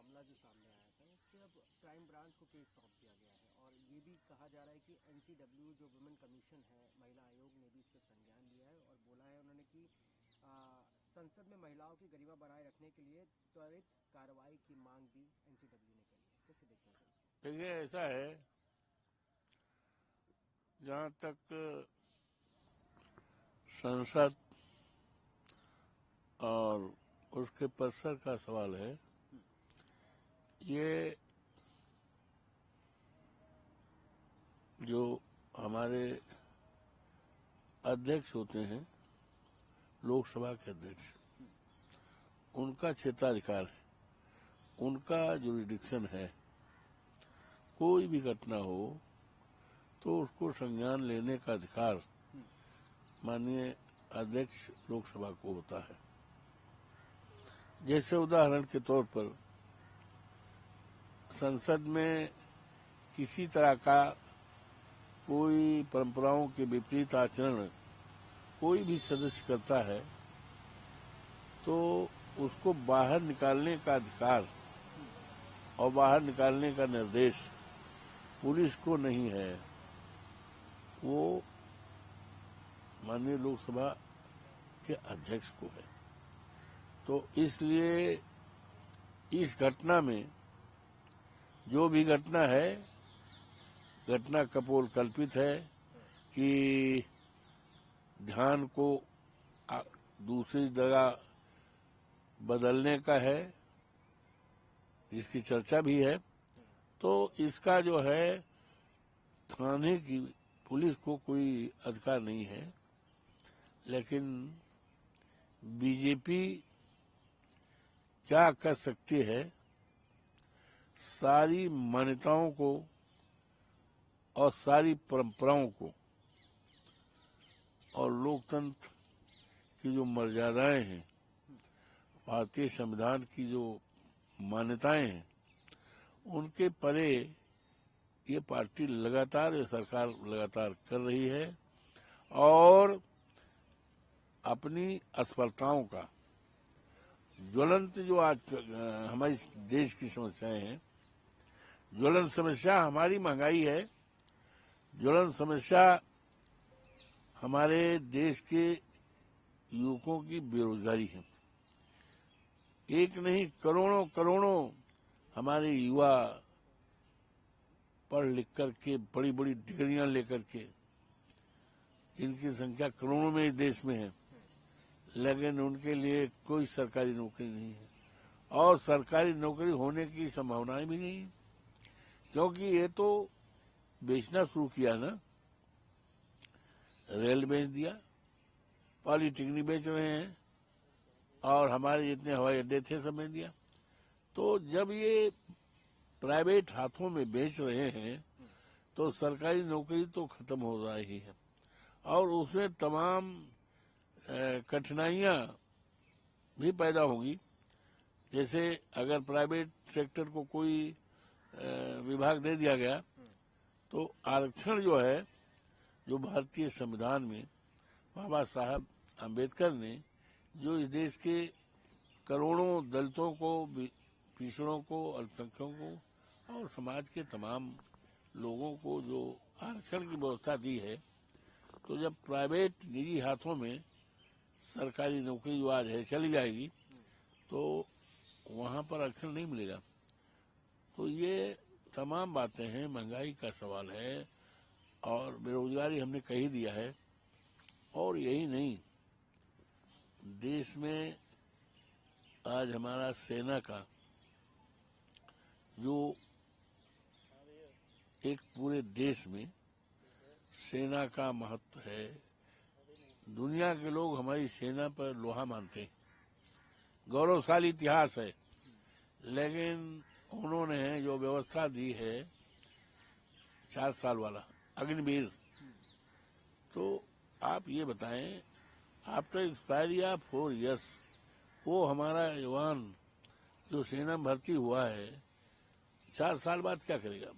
मामला जो सामने आया था उसके अब क्राइम ब्रांच को केस सौंप दिया गया है और ये भी कहा जा रहा है कि एनसीडब्ल्यू जो वुमेन कमीशन है, महिला आयोग ने भी इस पर संज्ञान लिया है और बोला है उन्होंने कि संसद में महिलाओं की गरिमा बनाए रखने के लिए त्वरित कार्रवाई की मांग भी एनसीडब्ल्यू ने करी है। कैसे देखते हैं सर इसको? देखिए, ऐसा है, जहाँ तक संसद और उसके परिसर का सवाल है, ये जो हमारे अध्यक्ष होते हैं, लोकसभा के अध्यक्ष, उनका क्षेत्राधिकार है, उनका जुरिडिक्शन है। कोई भी घटना हो तो उसको संज्ञान लेने का अधिकार माननीय अध्यक्ष लोकसभा को होता है। जैसे उदाहरण के तौर पर संसद में किसी तरह का कोई परंपराओं के विपरीत आचरण कोई भी सदस्य करता है तो उसको बाहर निकालने का अधिकार और बाहर निकालने का निर्देश पुलिस को नहीं है, वो माननीय लोकसभा के अध्यक्ष को है। तो इसलिए इस घटना में जो भी घटना है, घटना कपोल कल्पित है कि ध्यान को दूसरी जगह बदलने का है, जिसकी चर्चा भी है। तो इसका जो है थाने की पुलिस को कोई अधिकार नहीं है, लेकिन बीजेपी क्या कर सकती है, सारी मान्यताओं को और सारी परंपराओं को और लोकतंत्र की जो मर्यादाएं हैं, भारतीय संविधान की जो मान्यताएं हैं, उनके परे ये पार्टी लगातार, ये सरकार लगातार कर रही है और अपनी असफलताओं का ज्वलंत जो आज हमारे देश की समस्याएं हैं, ज्वलंत समस्या हमारी महंगाई है, ज्वलंत समस्या हमारे देश के युवकों की बेरोजगारी है। एक नहीं, करोड़ों करोड़ों हमारे युवा पढ़ लिख करके बड़ी बड़ी डिग्रियां लेकर के, जिनकी संख्या करोड़ों में इस देश में है, लेकिन उनके लिए कोई सरकारी नौकरी नहीं है और सरकारी नौकरी होने की संभावनाएं भी नहीं है, क्योंकि ये तो बेचना शुरू किया ना, रेल बेच दिया, पॉलिटेक्निक बेच रहे हैं और हमारे जितने हवाई अड्डे थे सब बेच दिया। तो जब ये प्राइवेट हाथों में बेच रहे हैं तो सरकारी नौकरी तो खत्म हो रही है और उसमें तमाम कठिनाइयां भी पैदा होंगी। जैसे अगर प्राइवेट सेक्टर को कोई विभाग दे दिया गया तो आरक्षण जो है, जो भारतीय संविधान में बाबा साहब आम्बेडकर ने जो इस देश के करोड़ों दलितों को, पिछड़ों को, अल्पसंख्यकों को और समाज के तमाम लोगों को जो आरक्षण की व्यवस्था दी है, तो जब प्राइवेट निजी हाथों में सरकारी नौकरी जो आज है चली जाएगी तो वहां पर आरक्षण नहीं मिलेगा। तो ये तमाम बातें हैं, महंगाई का सवाल है और बेरोजगारी हमने कह ही दिया है। और यही नहीं, देश में आज हमारा सेना का जो एक पूरे देश में सेना का महत्व है, दुनिया के लोग हमारी सेना पर लोहा मानते हैं, गौरवशाली इतिहास है, लेकिन उन्होंने जो व्यवस्था दी है 4 साल वाला अग्निवीर, तो आप ये बताएं, आफ्टर एक्सपायरी ऑफ 4 years वो हमारा जवान जो सेना में भर्ती हुआ है 4 साल बाद क्या करेगा?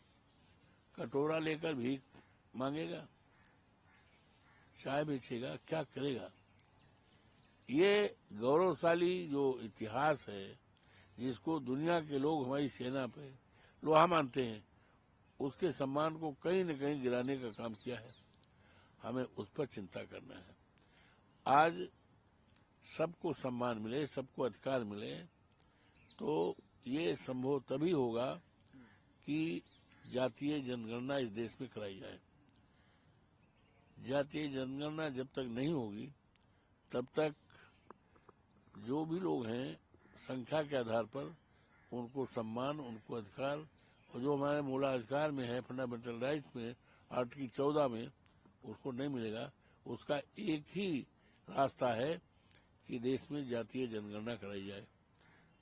कटोरा लेकर भीख मांगेगा, चाय बेचेगा, क्या करेगा? ये गौरवशाली जो इतिहास है, जिसको दुनिया के लोग हमारी सेना पे लोहा मानते हैं, उसके सम्मान को कहीं न कहीं गिराने का काम किया है। हमें उस पर चिंता करना है। आज सबको सम्मान मिले, सबको अधिकार मिले, तो ये संभव तभी होगा कि जातीय जनगणना इस देश में कराई जाए। जातीय जनगणना जब तक नहीं होगी तब तक जो भी लोग हैं संख्या के आधार पर उनको सम्मान, उनको अधिकार, और जो हमारे मूलाधिकार में है, फंडामेंटल राइट्स में, आर्टिकल 14 में, उसको नहीं मिलेगा। उसका एक ही रास्ता है कि देश में जातीय जनगणना कराई जाए,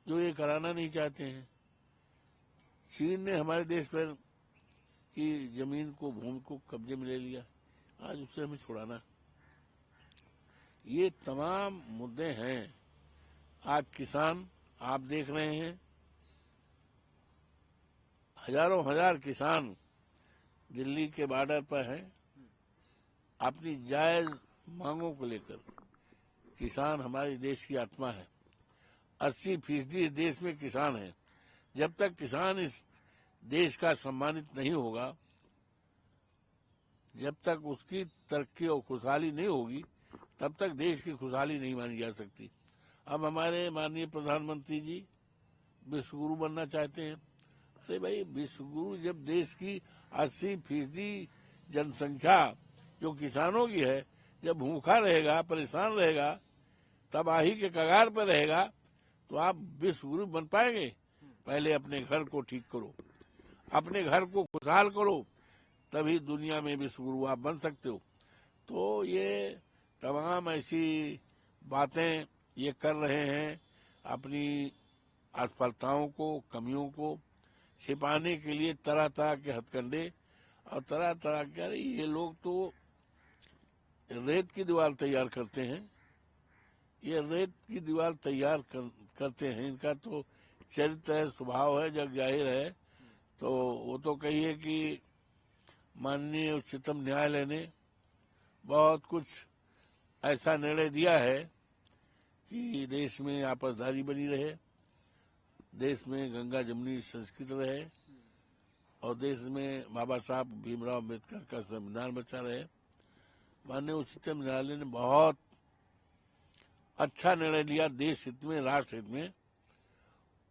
जो ये कराना नहीं चाहते हैं। चीन ने हमारे देश पर की जमीन को, भूमि को कब्जे में ले लिया, आज उससे हमें छुड़ाना। ये तमाम मुद्दे हैं। आज किसान आप देख रहे हैं, हजारों हजार किसान दिल्ली के बॉर्डर पर हैं अपनी जायज मांगों को लेकर। किसान हमारे देश की आत्मा है। 80% देश में किसान है। जब तक किसान इस देश का सम्मानित नहीं होगा, जब तक उसकी तरक्की और खुशहाली नहीं होगी, तब तक देश की खुशहाली नहीं मानी जा सकती। अब हमारे माननीय प्रधानमंत्री जी विश्वगुरु बनना चाहते हैं। अरे भाई, विश्वगुरु जब देश की 80% जनसंख्या जो किसानों की है, जब भूखा रहेगा, परेशान रहेगा, तबाही के कगार पर रहेगा, तो आप विश्वगुरु बन पाएंगे? पहले अपने घर को ठीक करो, अपने घर को खुशहाल करो, तभी दुनिया में विश्वगुरु आप बन सकते हो। तो ये तमाम ऐसी बातें ये कर रहे हैं, अपनी असफलताओं को, कमियों को छिपाने के लिए तरह तरह के हथकंडे और तरह तरह के। ये लोग तो रेत की दीवार तैयार करते हैं, ये रेत की दीवार तैयार करते हैं। इनका तो चरित्र है, स्वभाव है, जग जाहिर है। तो वो तो कहिए कि माननीय उच्चतम न्यायालय ने बहुत कुछ ऐसा निर्णय दिया है कि देश में आपसदारी बनी रहे, देश में गंगा जमुनी संस्कृत रहे, और देश में बाबा साहब भीमराव अम्बेडकर का संविधान बचा रहे। माननीय उच्चतम न्यायालय ने बहुत अच्छा निर्णय लिया देश हित में, राष्ट्र हित में।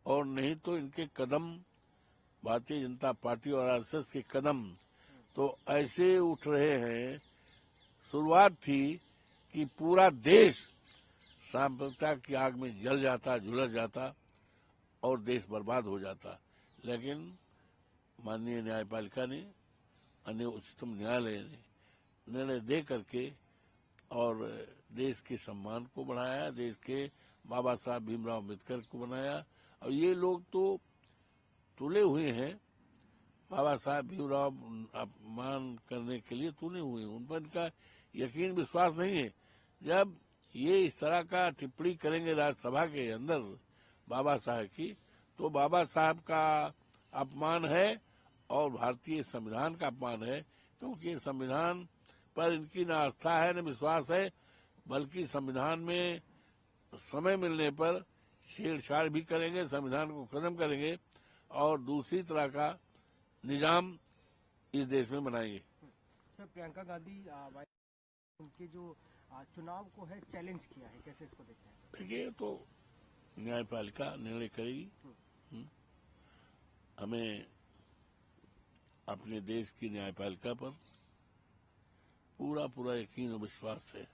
और नहीं तो इनके कदम, भारतीय जनता पार्टी और आरएसएस के कदम तो ऐसे उठ रहे हैं। शुरुआत थी कि पूरा देश सांप्रदायिकता की आग में जल जाता, झुलस जाता और देश बर्बाद हो जाता। लेकिन माननीय न्यायपालिका ने, अन्य उच्चतम न्यायालय ने निर्णय दे करके और देश के सम्मान को बढ़ाया, देश के बाबा साहब भीमराव अम्बेडकर को बनाया। और ये लोग तो तुले हुए हैं, बाबा साहब भीमराव अपमान करने के लिए तुले हुए हैं। उन पर इनका यकीन विश्वास नहीं है। जब ये इस तरह का टिप्पणी करेंगे राज्यसभा के अंदर बाबा साहब की, तो बाबा साहब का अपमान है और भारतीय संविधान का अपमान है। क्योंकि संविधान पर इनकी न आस्था है, न विश्वास है, बल्कि संविधान में समय मिलने पर छेड़छाड़ भी करेंगे, संविधान को खत्म करेंगे और दूसरी तरह का निजाम इस देश में बनाएंगे। सर, प्रियंका गांधी उनके जो चुनाव को है चैलेंज किया है, कैसे इसको देखते हैं? देखिए, तो न्यायपालिका निर्णय करेगी। हमें अपने देश की न्यायपालिका पर पूरा यकीन और विश्वास है।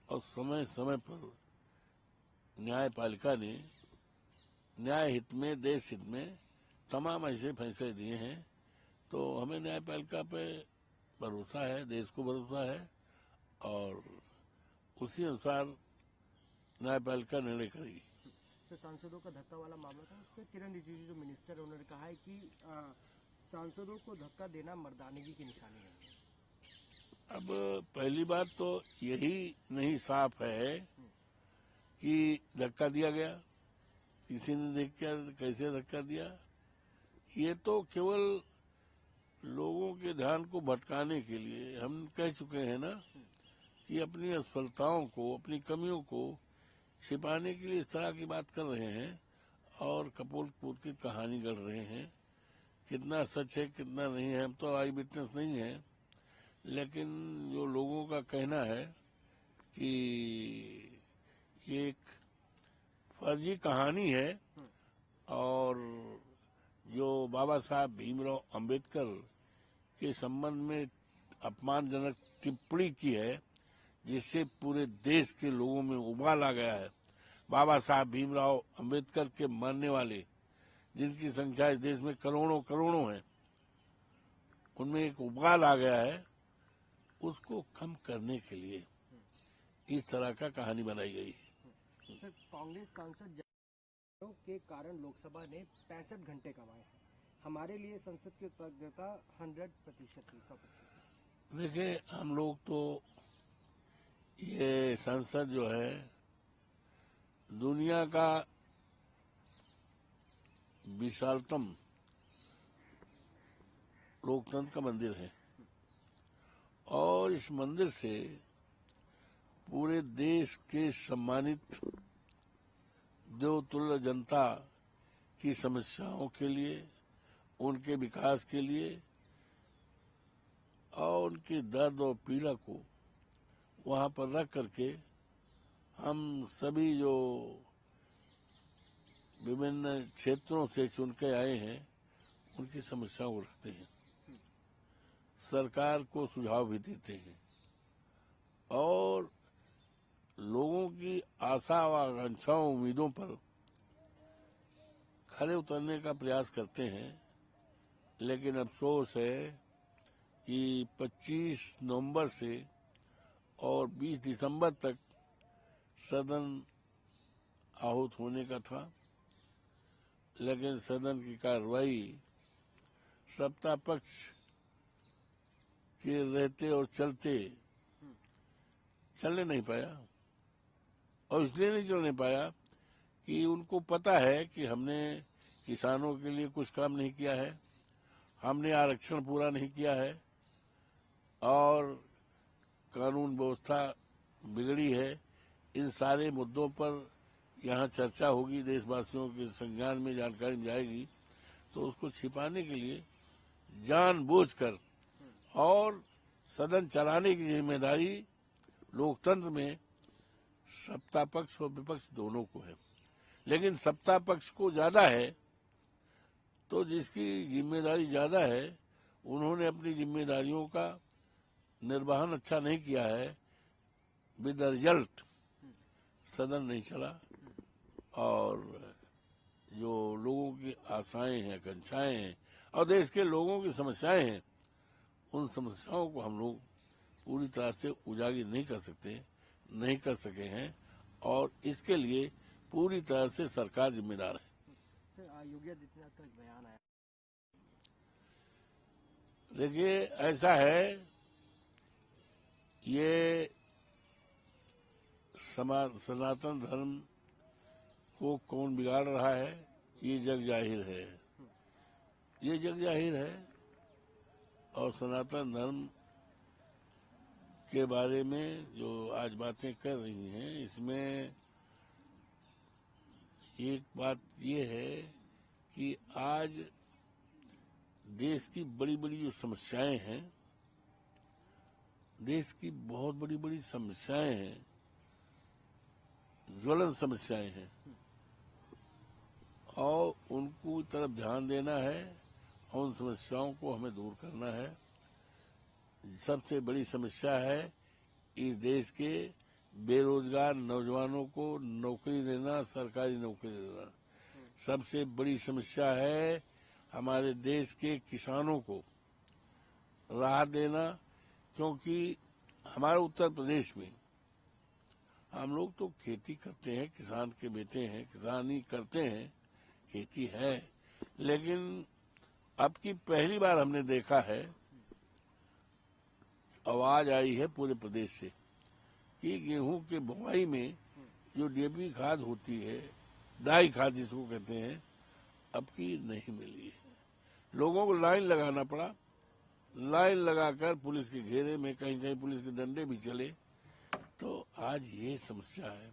और समय समय पर न्यायपालिका ने न्याय हित में, देश हित में तमाम ऐसे फैसले दिए हैं। तो हमें न्यायपालिका पे भरोसा है, देश को भरोसा है, और उसी अनुसार न्यायपालिका निर्णय करेगी। सर, सांसदों का धक्का वाला मामला था, उस पर किरण रिजिजू जो मिनिस्टर है, उन्होंने कहा है कि सांसदों को धक्का देना मर्दानगी की निशानी है। अब पहली बात तो यही नहीं साफ है कि धक्का दिया गया, किसी ने देख के कैसे धक्का दिया। ये तो केवल लोगों के ध्यान को भटकाने के लिए हम कह चुके हैं ना कि अपनी असफलताओं को, अपनी कमियों को छिपाने के लिए इस तरह की बात कर रहे हैं। और कपूर की कहानी गढ़ रहे हैं। कितना सच है कितना नहीं है, हम तो आई विटनेस नहीं है, लेकिन जो लोगों का कहना है कि ये एक फर्जी कहानी है और जो बाबा साहब भीमराव अंबेडकर के संबंध में अपमानजनक टिप्पणी की है, जिससे पूरे देश के लोगों में उबाल आ गया है। बाबा साहब भीमराव अंबेडकर के मानने वाले, जिनकी संख्या इस देश में करोड़ों करोड़ों है, उनमें एक उबाल आ गया है। उसको कम करने के लिए इस तरह का कहानी बनाई गई है। सर, कांग्रेस सांसद के कारण लोकसभा ने 65 घंटे कमाए हैं। हमारे लिए संसद की उत्पादकता 100% थी, 100%। देखिए, हम लोग तो ये संसद जो है दुनिया का विशालतम लोकतंत्र का मंदिर है और इस मंदिर से पूरे देश के सम्मानित देवतुल्य जनता की समस्याओं के लिए, उनके विकास के लिए और उनके दर्द और पीड़ा को वहां पर रख करके हम सभी जो विभिन्न क्षेत्रों से चुन के आए हैं उनकी समस्याओं को रखते हैं, सरकार को सुझाव भी देते हैं और लोगों की आशा व आकांक्षाओं उम्मीदों पर खरे उतरने का प्रयास करते हैं। लेकिन अफसोस है कि 25 नवंबर से और 20 दिसंबर तक सदन आहूत होने का था, लेकिन सदन की कार्रवाई सत्ता पक्ष के रहते और चलने नहीं पाया। और इसलिए नहीं चलने पाया कि उनको पता है कि हमने किसानों के लिए कुछ काम नहीं किया है, हमने आरक्षण पूरा नहीं किया है और कानून व्यवस्था बिगड़ी है। इन सारे मुद्दों पर यहाँ चर्चा होगी, देशवासियों के संज्ञान में जानकारी में जाएगी, तो उसको छिपाने के लिए जानबूझकर और सदन चलाने की जिम्मेदारी लोकतंत्र में सत्ता पक्ष और विपक्ष दोनों को है। लेकिन सत्ता पक्ष को ज्यादा है, तो जिसकी जिम्मेदारी ज्यादा है उन्होंने अपनी जिम्मेदारियों का निर्वहन अच्छा नहीं किया है। विद रिजल्ट सदन नहीं चला और जो लोगों की आशाएं हैं, आकांक्षाएं हैं और देश के लोगों की समस्याएं हैं, उन समस्याओं को हम लोग पूरी तरह से उजागर नहीं कर सके हैं और इसके लिए पूरी तरह से सरकार जिम्मेदार है। सर, योगी आदित्यनाथ का एक बयान आया। देखिए, ऐसा है, ये सनातन धर्म को कौन बिगाड़ रहा है ये जग जाहिर है, ये जग जाहिर है। और सनातन धर्म के बारे में जो आज बातें कर रही हैं, इसमें एक बात ये है कि आज देश की बड़ी बड़ी जो समस्याएं हैं, देश की बहुत बड़ी बड़ी समस्याएं हैं, ज्वलन समस्याएं हैं और उनको तरफ ध्यान देना है और उन समस्याओं को हमें दूर करना है। सबसे बड़ी समस्या है इस देश के बेरोजगार नौजवानों को नौकरी देना, सरकारी नौकरी देना। सबसे बड़ी समस्या है हमारे देश के किसानों को राहत देना, क्योंकि हमारे उत्तर प्रदेश में हम लोग तो खेती करते हैं, किसान के बेटे हैं, किसानी करते हैं, खेती है, लेकिन अब की पहली बार हमने देखा है, आवाज आई है पूरे प्रदेश से कि गेहूं के बुआई में जो डीएपी खाद होती है, डाई खाद जिसको कहते हैं, अब की नहीं मिली है। लोगों को लाइन लगाना पड़ा, लाइन लगाकर पुलिस के घेरे में, कहीं कहीं पुलिस के डंडे भी चले। तो आज ये समस्या है।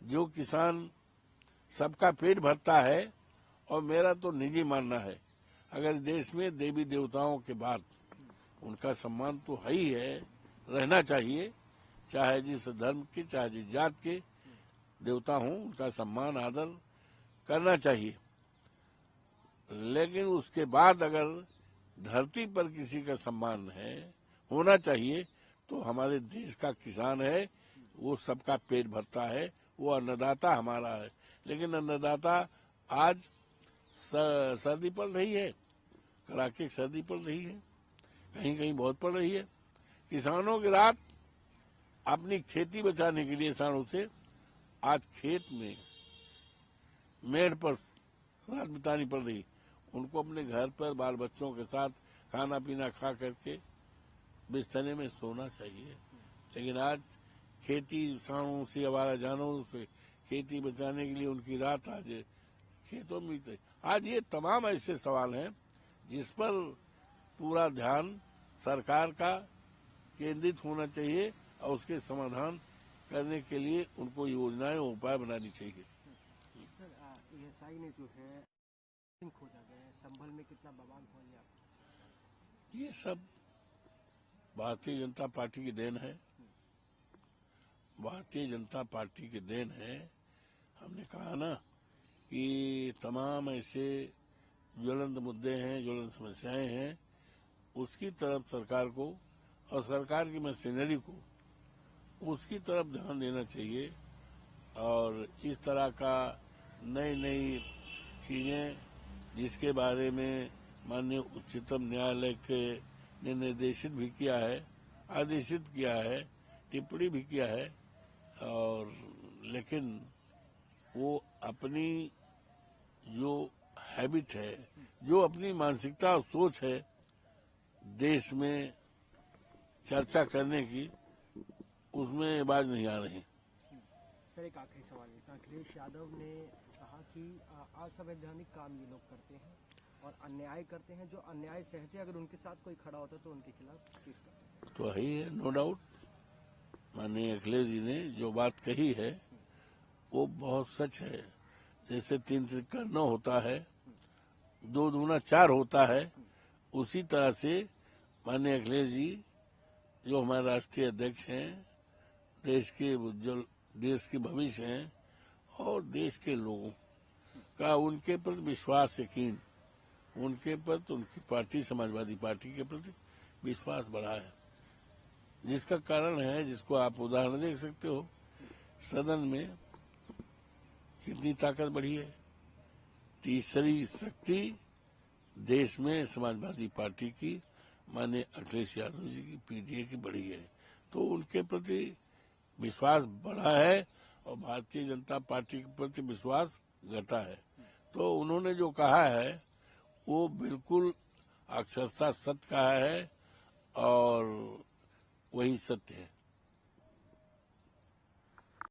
जो किसान सबका पेट भरता है। और मेरा तो निजी मानना है, अगर देश में देवी देवताओं के बाद उनका सम्मान तो है ही है, रहना चाहिए, चाहे जिस धर्म के चाहे जिस जात के देवता हों, उनका सम्मान आदर करना चाहिए। लेकिन उसके बाद अगर धरती पर किसी का सम्मान है, होना चाहिए, तो हमारे देश का किसान है, वो सबका पेट भरता है, वो अन्नदाता हमारा है। लेकिन अन्नदाता आज सर्दी पड़ रही है, कड़ाके की सर्दी पड़ रही है, कहीं कहीं बहुत पड़ रही है। किसानों की रात अपनी खेती बचाने के लिए किसानों से आज खेत में मेड़ पर रात बितानी पड़ रही। उनको अपने घर पर बाल बच्चों के साथ खाना पीना खा करके बिस्तरे में सोना चाहिए। लेकिन आज खेती किसानों से, आवारा जानवरों से खेती बचाने के लिए उनकी रात आज खेतों में बीते। आज ये तमाम ऐसे सवाल हैं जिस पर पूरा ध्यान सरकार का केंद्रित होना चाहिए और उसके समाधान करने के लिए उनको योजनाएं और उपाय बनानी चाहिए। सर, एएसआई ने जो है खोजा गया है, संभल में कितना बवाल हो गया? ये सब भारतीय जनता पार्टी की देन है, भारतीय जनता पार्टी की देन है। हमने कहा ना कि तमाम ऐसे ज्वलंत मुद्दे हैं, ज्वलंत समस्याएं हैं, उसकी तरफ सरकार को और सरकार की मशीनरी को उसकी तरफ ध्यान देना चाहिए। और इस तरह का नई नई चीजें जिसके बारे में माननीय उच्चतम न्यायालय के ने निर्देशित भी किया है, आदेशित किया है, टिप्पणी भी किया है, और लेकिन वो अपनी जो हैबिट है, जो अपनी मानसिकता और सोच है देश में चर्चा करने की, उसमें बाज नहीं आ रही। सर, एक आखिरी सवाल है। अखिलेश यादव ने कहा कि असंवैधानिक काम ये लोग करते हैं और अन्याय करते हैं, जो अन्याय सहते हैं, अगर उनके साथ कोई खड़ा होता तो उनके खिलाफ केस करते। तो है ही है, नो डाउट। माननीय अखिलेश जी ने जो बात कही है वो बहुत सच है। जैसे 3 त्रिका 9 होता है, 2 दूना 4 होता है, उसी तरह से माननीय अखिलेश जी जो हमारे राष्ट्रीय अध्यक्ष हैं, देश के उज्जवल, देश के भविष्य हैं, और देश के लोगों का उनके प्रति विश्वास, यकीन, उनके प्रति, उनकी पार्टी समाजवादी पार्टी के प्रति विश्वास बढ़ा है, जिसका कारण है, जिसको आप उदाहरण देख सकते हो, सदन में कितनी ताकत बढ़ी है। तीसरी शक्ति देश में समाजवादी पार्टी की, माननीय अखिलेश यादव जी की, पीडीए की बढ़ी है। तो उनके प्रति विश्वास बढ़ा है और भारतीय जनता पार्टी के प्रति विश्वास घटा है। तो उन्होंने जो कहा है वो बिल्कुल अक्षरशः सत्य कहा है और वही सत्य है।